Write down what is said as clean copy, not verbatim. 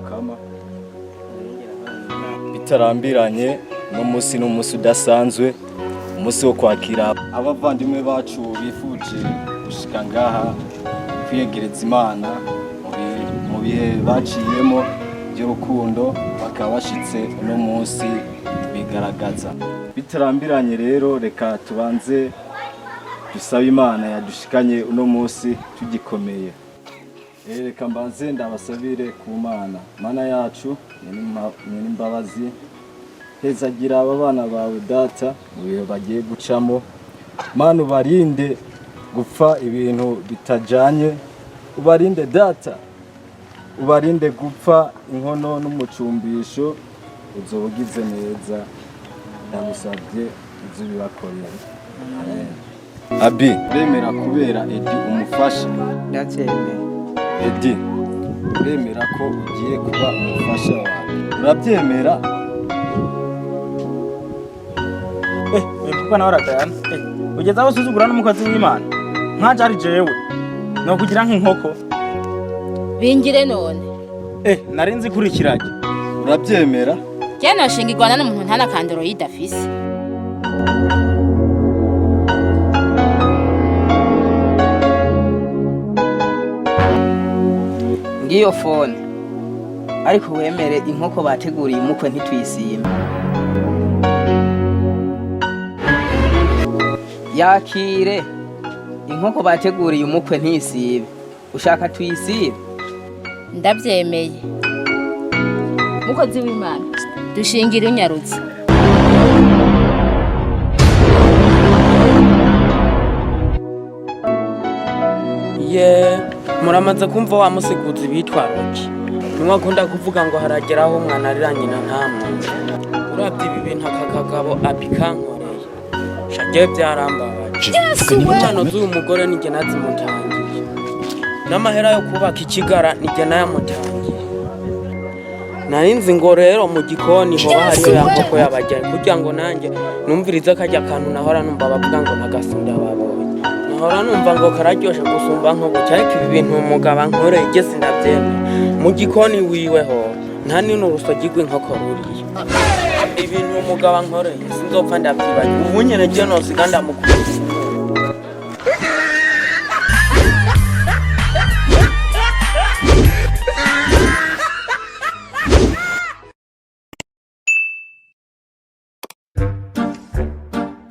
mukama bitarambiranye no musi n'umusi udasanzwe umunsi wo kwakira abavandimwe bacu bifuje gushika ngaha kwiyegereza Imana mu bihe baciyemo by'urukundo bakaba bashitse uno munsi bigaragaza bitarambiranye. Rero reka tubanze dusaba Imana yadushikanye uno munsi tugikomeye. Reka mbanze ndabasabire ku Mana yacu nyine imbabazi, hezagira aba bana bawe data mu bihe bagiye gucamo. Mana ubarinde gupfa ibintu bitajanye, ubarinde data, ubarinde gupfa inkono n'umucumbisho, uzobugize neza ndagusabye uzibibakorera. Amen. Abi uremera kubera Edi umufasha? Ndacyemeye. Edi uremera ko ugiye kuba umufasha wawe? Urabyemera? Kuko nawe aratayana ugeze aho usuzugura n'umukozi w'Imana nkaje ari jewe no kugira nk'inkoko bingire none. Nari nzi kurikiranye. Urabyemera? Je noshingirwana n'umuntu ntana kandoro yidafise. Ngiyo phone ariko wemere inkoko bateguriye umukwe ntitwisime. Yakire inkoko bateguriye umukwe ntisibe. Ushaka tuyisibe? Ndabyemeye. Mukozi w'Imana dushingira unyarutse. Muramaze kumva wa musiguzi bitwa Roki. Nimwe akunda kuvuga ngo harageraho umwana ariranye na ntamwe. Urabye ibi bintu akagabo abikankoreye. Shaje byarambabaje. Cyano z'uyu mugore nige nazimutangiye. N'amahera yo kubaka ikigara nige nayamutangiye. Narinzi ngo rero mu gikoni ho hariyo yankoko yabajya kugira ngo nanjye numvirize kajya kantu nahora numva bavuga ngo nagasunda babonye. Nahora numva ngo kararyoshe gusumba nko gucyarika ibi bintu umugaba nkore igese ndabyemeye. Mu gikoni wiwe ho nta nino urusogi rw'inkoko ruriye. Ibintu umugaba nkore sinzopfa ndabyibaye. Ubu nyene je no siganda mukuru.